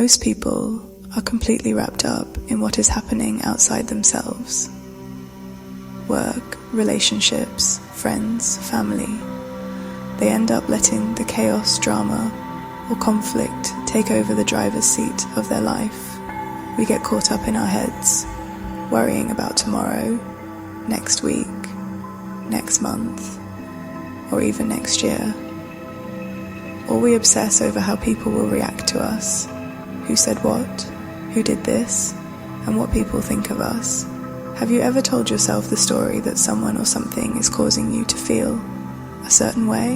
Most people are completely wrapped up in what is happening outside themselves. Work, relationships, friends, family. They end up letting the chaos, drama, or conflict take over the driver's seat of their life. We get caught up in our heads, worrying about tomorrow, next week, next month, or even next year. Or we obsess over how people will react to us, who said what, who did this, and what people think of us. Have you ever told yourself the story that someone or something is causing you to feel a certain way?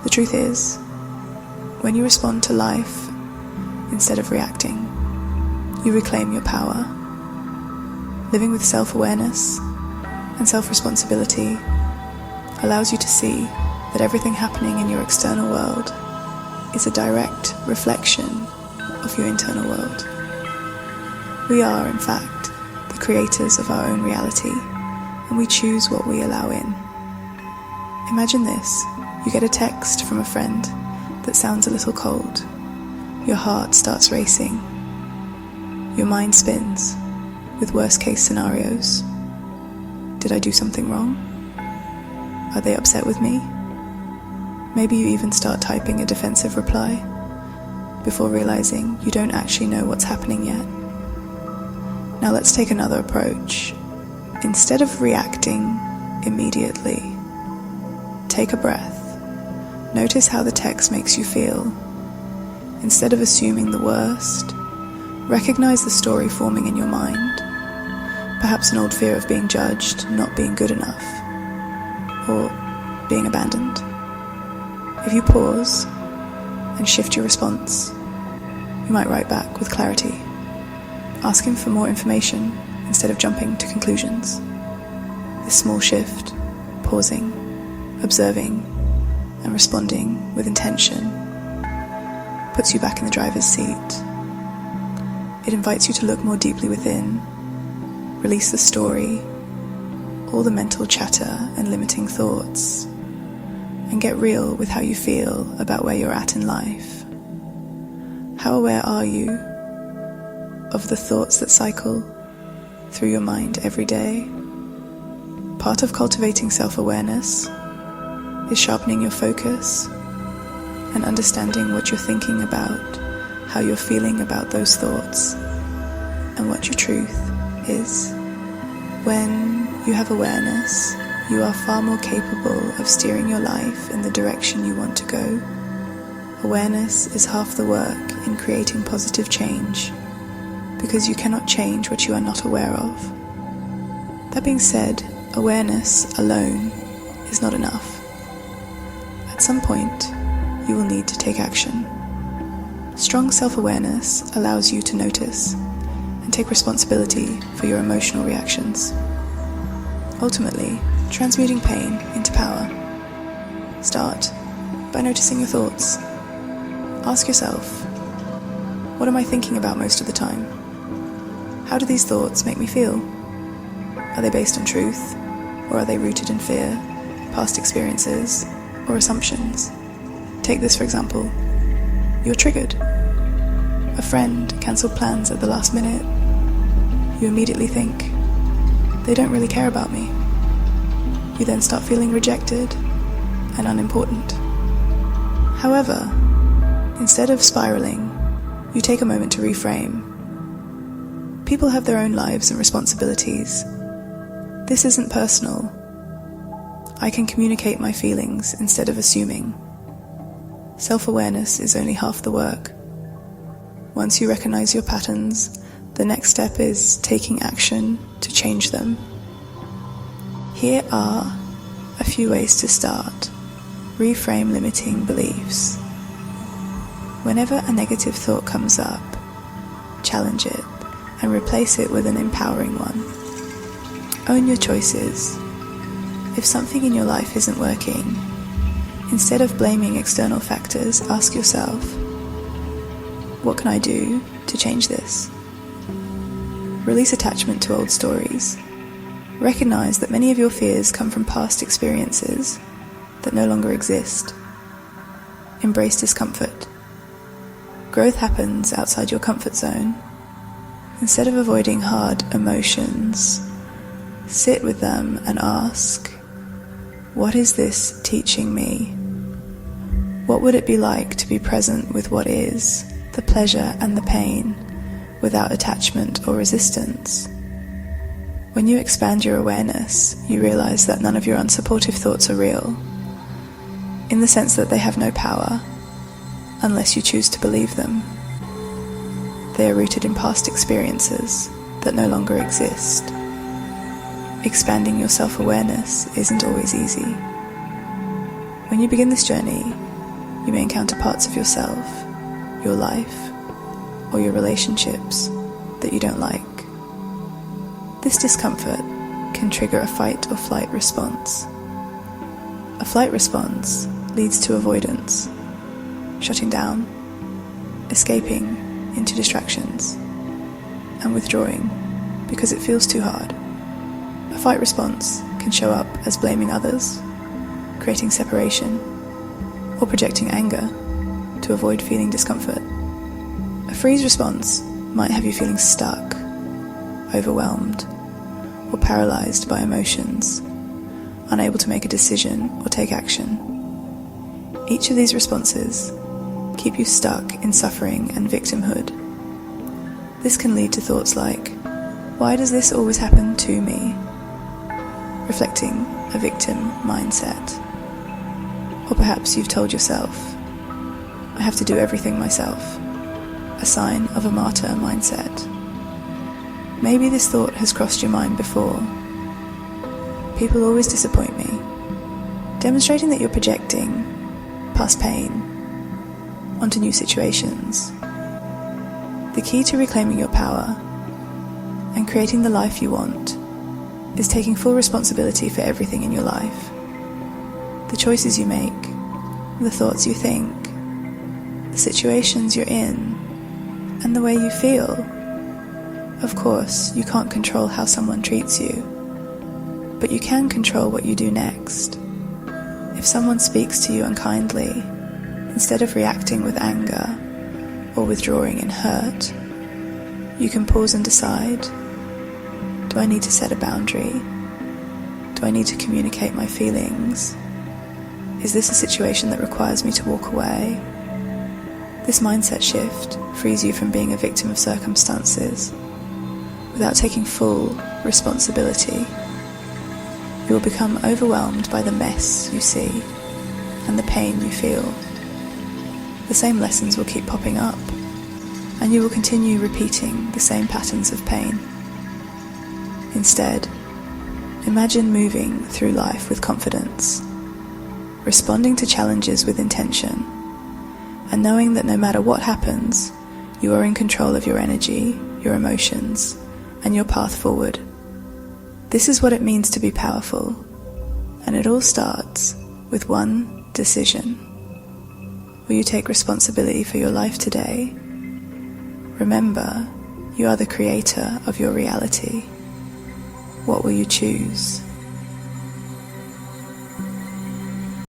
The truth is, when you respond to life instead of reacting, you reclaim your power. Living with self-awareness and self-responsibility allows you to see that everything happening in your external world is a direct reflection of your internal world. We are, in fact, the creators of our own reality, and we choose what we allow in. Imagine this: you get a text from a friend that sounds a little cold. Your heart starts racing. Your mind spins with worst-case scenarios. Did I do something wrong? Are they upset with me? Maybe you even start typing a defensive reply before realizing you don't actually know what's happening yet. Now let's take another approach. Instead of reacting immediately, take a breath. Notice how the text makes you feel. Instead of assuming the worst, recognize the story forming in your mind. Perhaps an old fear of being judged, not being good enough, or being abandoned. If you pause and shift your response, you might write back with clarity, asking for more information instead of jumping to conclusions. This small shift, pausing, observing, and responding with intention, puts you back in the driver's seat. It invites you to look more deeply within, release the story, all the mental chatter and limiting thoughts, and get real with how you feel about where you're at in life. How aware are you of the thoughts that cycle through your mind every day? Part of cultivating self-awareness is sharpening your focus and understanding what you're thinking about, how you're feeling about those thoughts, and what your truth is. When you have awareness, you are far more capable of steering your life in the direction you want to go. Awareness is half the work in creating positive change, because you cannot change what you are not aware of. That being said, awareness alone is not enough. At some point, you will need to take action. Strong self-awareness allows you to notice and take responsibility for your emotional reactions, ultimately transmuting pain into power. Start by noticing your thoughts. Ask yourself, what am I thinking about most of the time? How do these thoughts make me feel? Are they based on truth, or are they rooted in fear, past experiences, or assumptions? Take this for example. You're triggered. A friend cancelled plans at the last minute. You immediately think, they don't really care about me. You then start feeling rejected and unimportant. However, instead of spiraling, you take a moment to reframe. People have their own lives and responsibilities. This isn't personal. I can communicate my feelings instead of assuming. Self-awareness is only half the work. Once you recognize your patterns, the next step is taking action to change them. Here are a few ways to start. Reframe limiting beliefs. Whenever a negative thought comes up, challenge it and replace it with an empowering one. Own your choices. If something in your life isn't working, instead of blaming external factors, ask yourself, what can I do to change this? Release attachment to old stories. Recognize that many of your fears come from past experiences that no longer exist. Embrace discomfort. growth happens outside your comfort zone. Instead of avoiding hard emotions, sit with them and ask, what is this teaching me? What would it be like to be present with what is, the pleasure and the pain, without attachment or resistance? When you expand your awareness, you realize that none of your unsupportive thoughts are real, in the sense that they have no power, unless you choose to believe them. They are rooted in past experiences that no longer exist. Expanding your self-awareness isn't always easy. When you begin this journey, you may encounter parts of yourself, your life, or your relationships that you don't like. This discomfort can trigger a fight or flight response. A flight response leads to avoidance, shutting down, escaping into distractions, and withdrawing because it feels too hard. A fight response can show up as blaming others, creating separation, or projecting anger to avoid feeling discomfort. A freeze response might have you feeling stuck, overwhelmed, or paralyzed by emotions, unable to make a decision or take action. Each of these responses keep you stuck in suffering and victimhood. This can lead to thoughts like, why does this always happen to me? Reflecting a victim mindset. Or perhaps you've told yourself, I have to do everything myself, a sign of a martyr mindset. Maybe this thought has crossed your mind before. People always disappoint me, demonstrating that you're projecting past pain onto new situations. The key to reclaiming your power and creating the life you want is taking full responsibility for everything in your life. The choices you make, the thoughts you think, the situations you're in, and the way you feel. Of course, you can't control how someone treats you, but you can control what you do next. If someone speaks to you unkindly, instead of reacting with anger or withdrawing in hurt, you can pause and decide, do I need to set a boundary? Do I need to communicate my feelings? Is this a situation that requires me to walk away? This mindset shift frees you from being a victim of circumstances. Without taking full responsibility, you will become overwhelmed by the mess you see and the pain you feel. The same lessons will keep popping up, and you will continue repeating the same patterns of pain. Instead, imagine moving through life with confidence, responding to challenges with intention, and knowing that no matter what happens, you are in control of your energy, your emotions, and your path forward. This is what it means to be powerful, and it all starts with one decision. Will you take responsibility for your life today? Remember, you are the creator of your reality. What will you choose?